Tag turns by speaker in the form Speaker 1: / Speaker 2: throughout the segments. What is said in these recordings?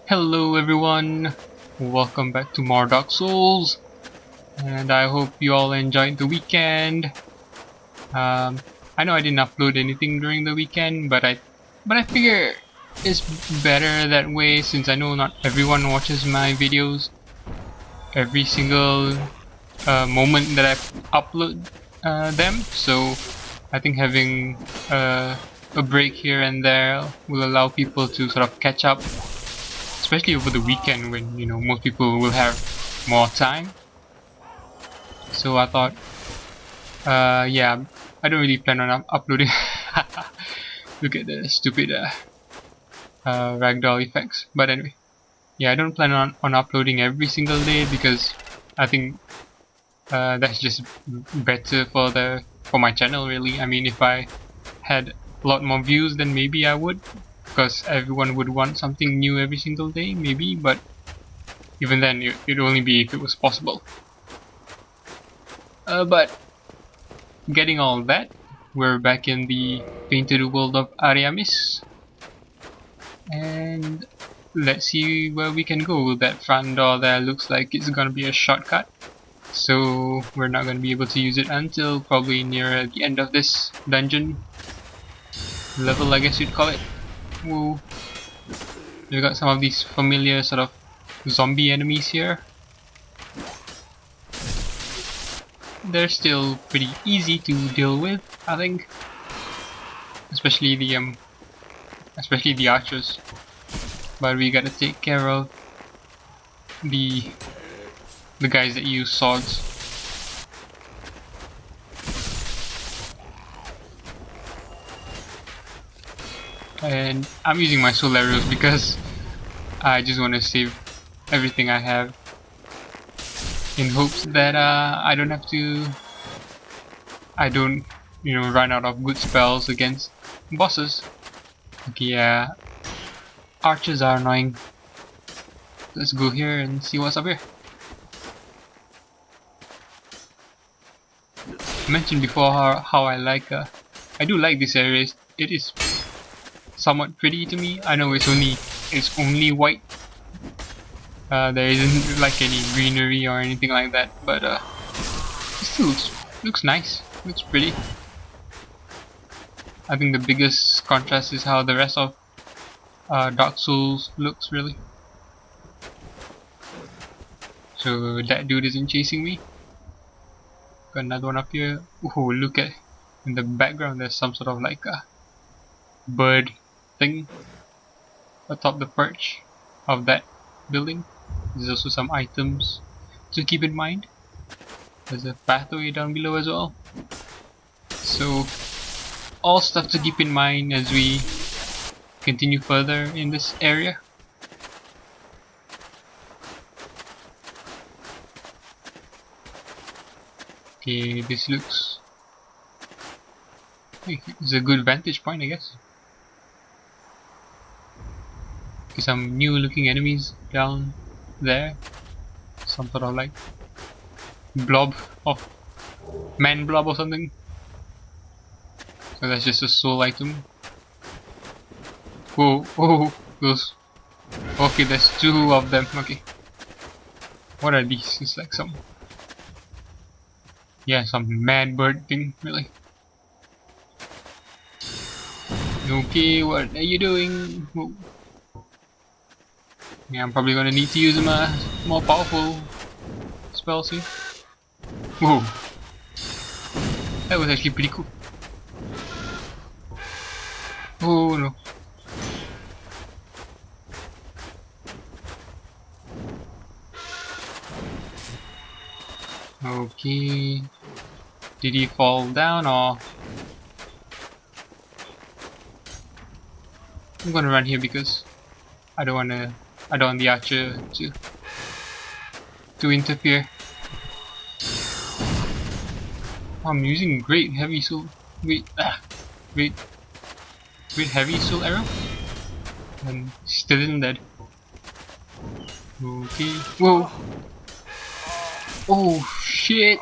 Speaker 1: Hello everyone, welcome back to Moar Dark Souls, and I hope you all enjoyed the weekend. I know I didn't upload anything during the weekend, but I figure it's better that way since I know not everyone watches my videos every single moment that I upload them. So I think having a break here and there will allow people to sort of catch up, especially over the weekend when most people will have more time. So I thought, yeah, I don't really plan on uploading. Look at the stupid ragdoll effects. But anyway, yeah, I don't plan on uploading every single day because I think that's just better for my channel really. I mean, if I had a lot more views, then maybe I would, because everyone would want something new every single day, maybe, but even then it'd only be if it was possible. But getting all that, we're back in the painted world of Ariamis, and let's see where we can go. That front door there looks like it's gonna be a shortcut, so we're not gonna be able to use it until probably near the end of this dungeon level, I guess you'd call it. Whoa. We've got some of these familiar sort of zombie enemies here. They're still pretty easy to deal with, I think. Especially the archers. But we gotta take care of the guys that use swords. And I'm using my soul arrows because I just want to save everything I have, in hopes that I don't run out of good spells against bosses. Okay, yeah, archers are annoying. Let's go here and see what's up here. I mentioned before how I do like this area. It is somewhat pretty to me. I know it's only white. There isn't like any greenery or anything like that, but it still looks nice, looks pretty. I think the biggest contrast is how the rest of Dark Souls looks, really. So that dude isn't chasing me. Got another one up here. Oh, look at, in the background there's some sort of like a bird thing atop the perch of that building. There's also some items to keep in mind. There's a pathway down below as well. So all stuff to keep in mind as we continue further in this area. Okay, this looks it's a good vantage point, I guess. Okay, some new looking enemies down there. Some sort of like blob of man blob or something. So that's just a soul item. Whoa, oh, those. Okay, there's two of them. Okay. What are these? It's like some mad bird thing, really. Okay, what are you doing? Whoa. Yeah, I'm probably gonna need to use my more powerful spells here. Whoa. That was actually pretty cool. Oh no. Okay. Did he fall down or? I'm gonna run here because I don't want the archer to interfere. I'm using great heavy soul heavy soul arrow and still isn't dead. Okay. Whoa. Oh shit.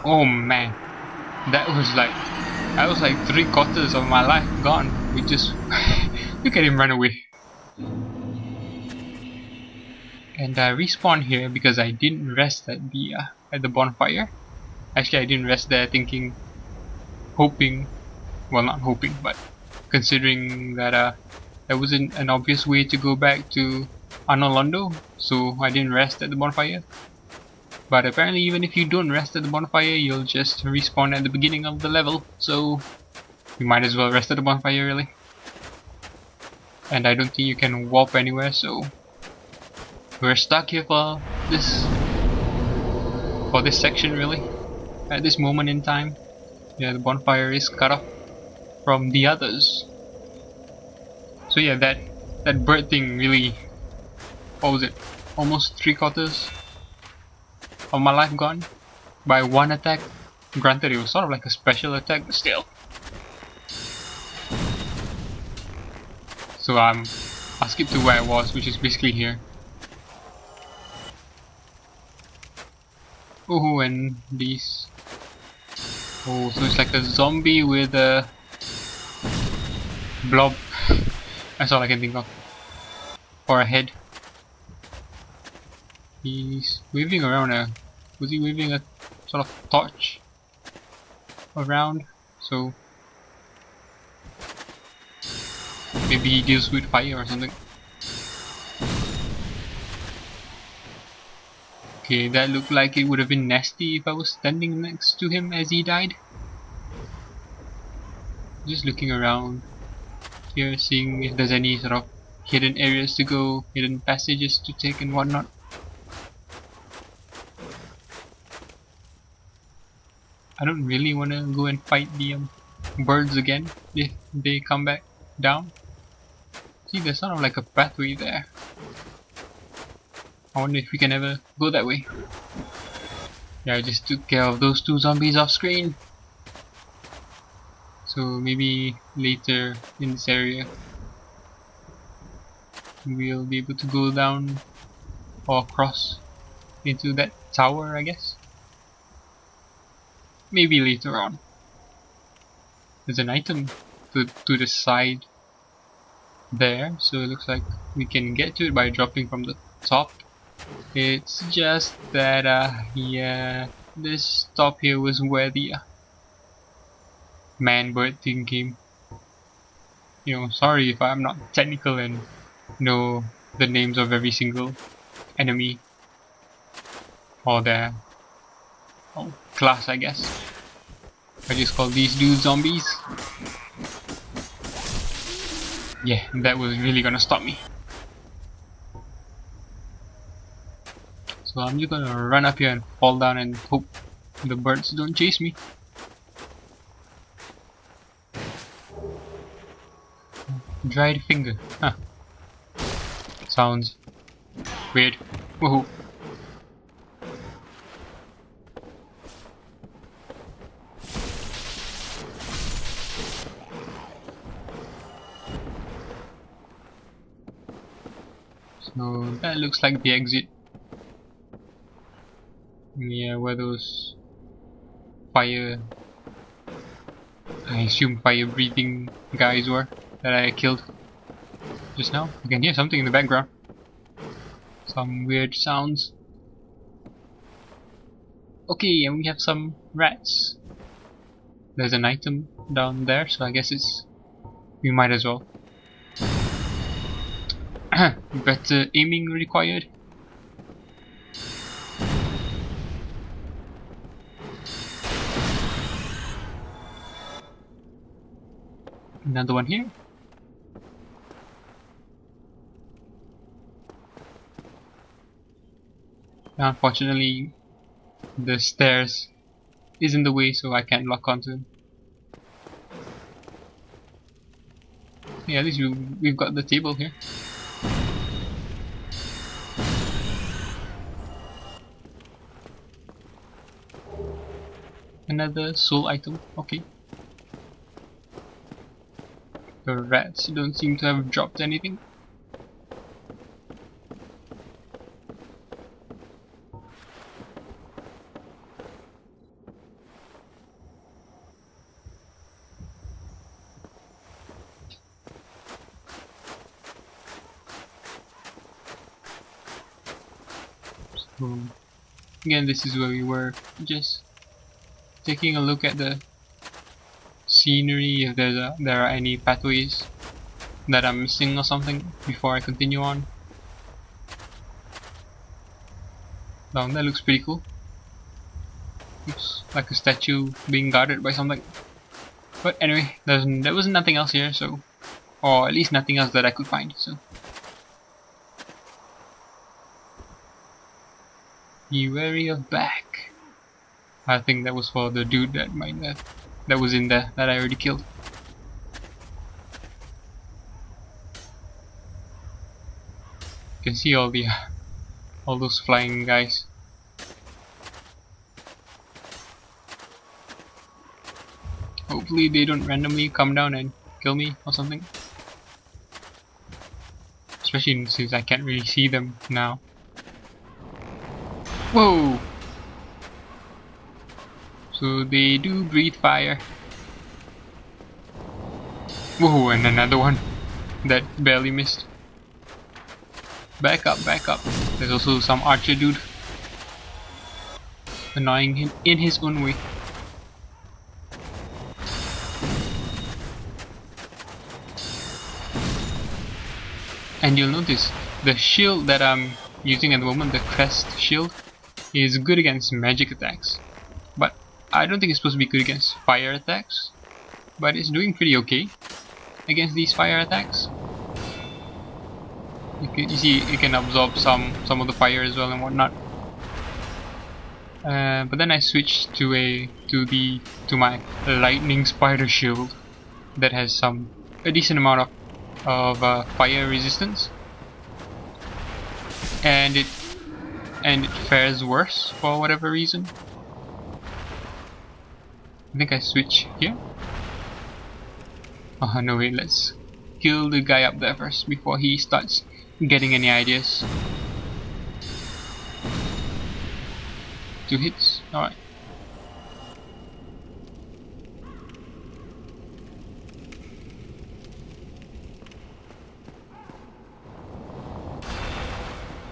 Speaker 1: Oh man. That was like 3/4 of my life gone. We just look at him run away. And I respawned here because I didn't rest at the bonfire. Actually, I didn't rest there hoping, well, not hoping, but considering that there wasn't an obvious way to go back to Anolondo, so I didn't rest at the bonfire. But apparently even if you don't rest at the bonfire, you'll just respawn at the beginning of the level, so you might as well rest at the bonfire really. And I don't think you can warp anywhere, so we're stuck here for this section really, at this moment in time. Yeah, the bonfire is cut off from the others. So yeah, that bird thing really, what was it, almost 3/4 of my life gone by one attack. Granted, it was sort of like a special attack, but still. So I'll skip to where I was, which is basically here. Oh, and these. Oh, so it's like a zombie with a blob. That's all I can think of. Or a head. He's waving around was he waving a sort of torch around? So maybe he deals with fire or something. Okay, that looked like it would have been nasty if I was standing next to him as he died. Just looking around here, seeing if there's any sort of hidden areas to go, hidden passages to take and whatnot. I don't really want to go and fight the birds again if they come back down. See, there's sort of like a pathway there. I wonder if we can ever go that way. Yeah, I just took care of those 2 zombies off screen. So maybe later in this area we'll be able to go down or cross into that tower, I guess. Maybe later on. There's an item to the side there, so it looks like we can get to it by dropping from the top. It's just that yeah, this top here was where the man-bird thing came. You know, sorry if I'm not technical and know the names of every single enemy or their class, I guess. I just call these dudes zombies. Yeah, that was really gonna stop me. So I'm just gonna run up here and fall down and hope the birds don't chase me. Dried finger, huh. Sounds weird. Woohoo. So that looks like the exit. Yeah, where those I assume fire breathing guys were that I killed just now. You can hear something in the background. Some weird sounds. Okay, and we have some rats. There's an item down there, so I guess we might as well. Better aiming required. Another one here. Unfortunately, the stairs is in the way, so I can't lock onto them. Yeah, at least we've got the table here. Another soul item, okay. The rats don't seem to have dropped anything. Again, this is where we were, just taking a look at the scenery, if there are any pathways that I'm missing or something before I continue on. Down there looks pretty cool. Looks like a statue being guarded by something. But anyway, there was nothing else here, so, or at least nothing else that I could find. So be wary of back. I think that was for the dude that was in there that I already killed. You can see all those flying guys. Hopefully they don't randomly come down and kill me or something. Especially since I can't really see them now. Whoa! So they do breathe fire. Whoa, and another one that barely missed. Back up, back up. There's also some archer dude. Annoying him in his own way. And you'll notice the shield that I'm using at the moment, the crest shield, is good against magic attacks. But I don't think it's supposed to be good against fire attacks. But it's doing pretty okay against these fire attacks. You see, it can absorb some of the fire as well and whatnot. But then I switched to my lightning spider shield that has a decent amount of fire resistance, and it fares worse for whatever reason. I think I switch here. Oh no, wait, let's kill the guy up there first before he starts getting any ideas. 2 hits, alright.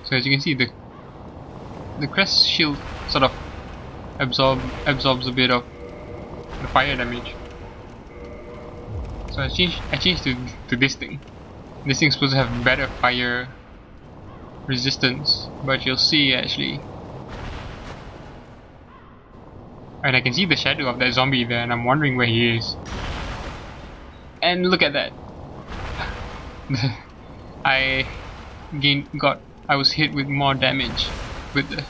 Speaker 1: So as you can see, the crest shield sort of absorbs a bit of the fire damage. So I changed to this thing. This thing's supposed to have better fire resistance, but you'll see actually. And I can see the shadow of that zombie there, and I'm wondering where he is. And look at that! I was hit with more damage with the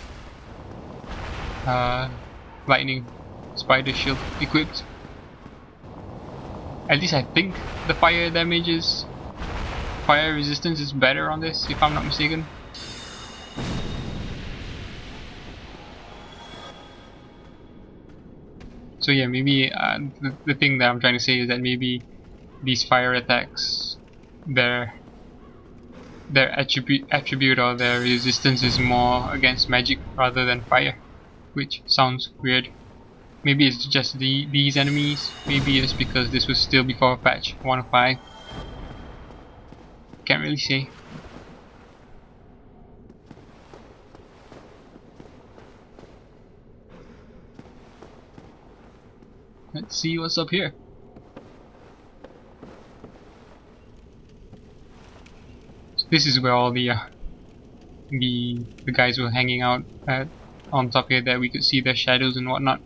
Speaker 1: lightning spider shield equipped. At least I think the fire resistance is better on this, if I'm not mistaken. So yeah, maybe the thing that I'm trying to say is that maybe these fire attacks, their attribute or their resistance is more against magic rather than fire, which sounds weird. Maybe it's just these enemies. Maybe it's because this was still before patch 1.5. Can't really say. Let's see what's up here. So this is where all the guys were hanging out at, on top here, that we could see their shadows and whatnot.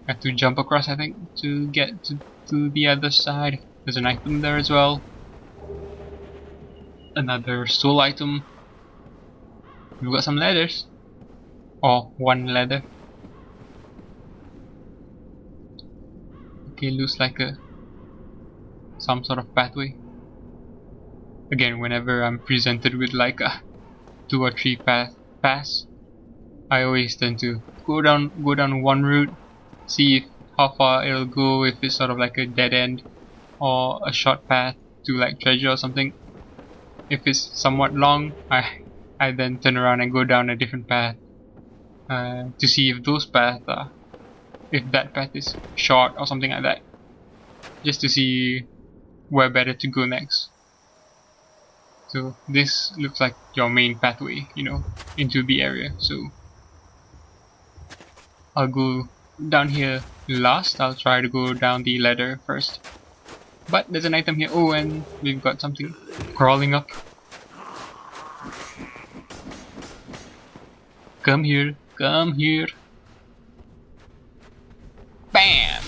Speaker 1: I have to jump across, I think, to get to the other side. There's an item there as well. Another soul item. We've got some leathers. Or one leather. Okay, looks like some sort of pathway. Again, whenever I'm presented with like a 2 or 3 paths, I always tend to go down one route, see how far it'll go, if it's sort of like a dead end or a short path to like treasure or something. If it's somewhat long, I then turn around and go down a different path to see if those paths are, if that path is short or something like that, just to see where better to go next. So this looks like your main pathway, you know, into the area. So I'll go down here last. I'll try to go down the ladder first. But there's an item here. Oh, and we've got something crawling up. Come here, come here. Bam!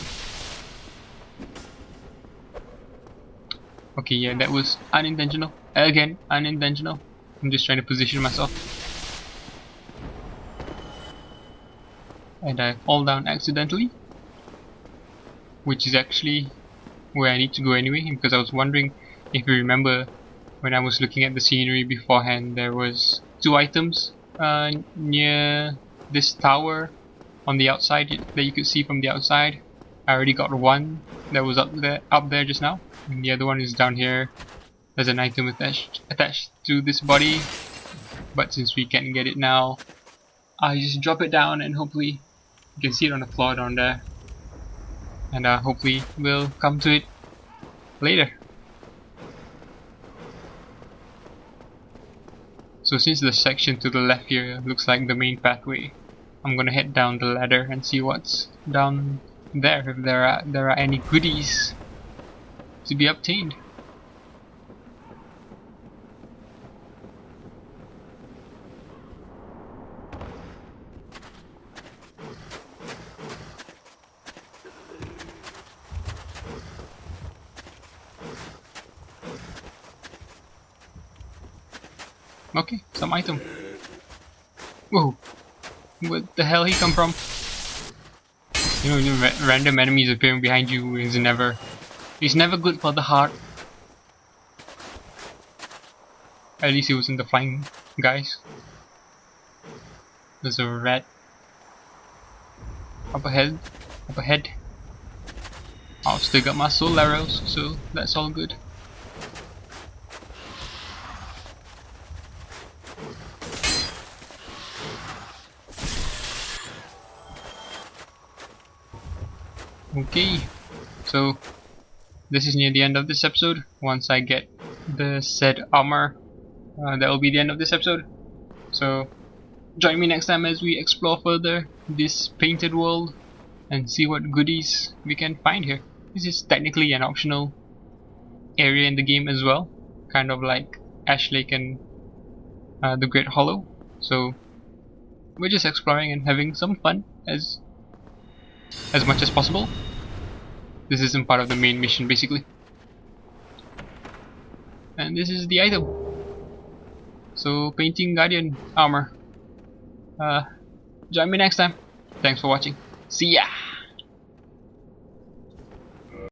Speaker 1: Okay, yeah, that was unintentional. Again, unintentional. I'm just trying to position myself. And I fall down accidentally. Which is actually where I need to go anyway, because I was wondering if you remember when I was looking at the scenery beforehand, there was 2 items near this tower on the outside that you could see from the outside. I already got one that was up there just now, and the other one is down here. There's an item attached to this body, but since we can't get it now, I just drop it down and hopefully you can see it on the floor down there. And hopefully we'll come to it later. So since the section to the left here looks like the main pathway, I'm gonna head down the ladder and see what's down there, if there are any goodies to be obtained. Okay, some item. Whoa, what the hell he come from? You know, random enemies appearing behind you is never good for the heart. At least it wasn't the flying guys. There's a rat up ahead. I've still got my soul arrows, so that's all good. Okay, so this is near the end of this episode. Once I get the said armor, that will be the end of this episode. So join me next time as we explore further this painted world and see what goodies we can find here. This is technically an optional area in the game as well, kind of like Ash Lake and the Great Hollow. So we're just exploring and having some fun as much as possible. This isn't part of the main mission basically. And this is the item. So painting Guardian armor. Join me next time. Thanks for watching. See ya!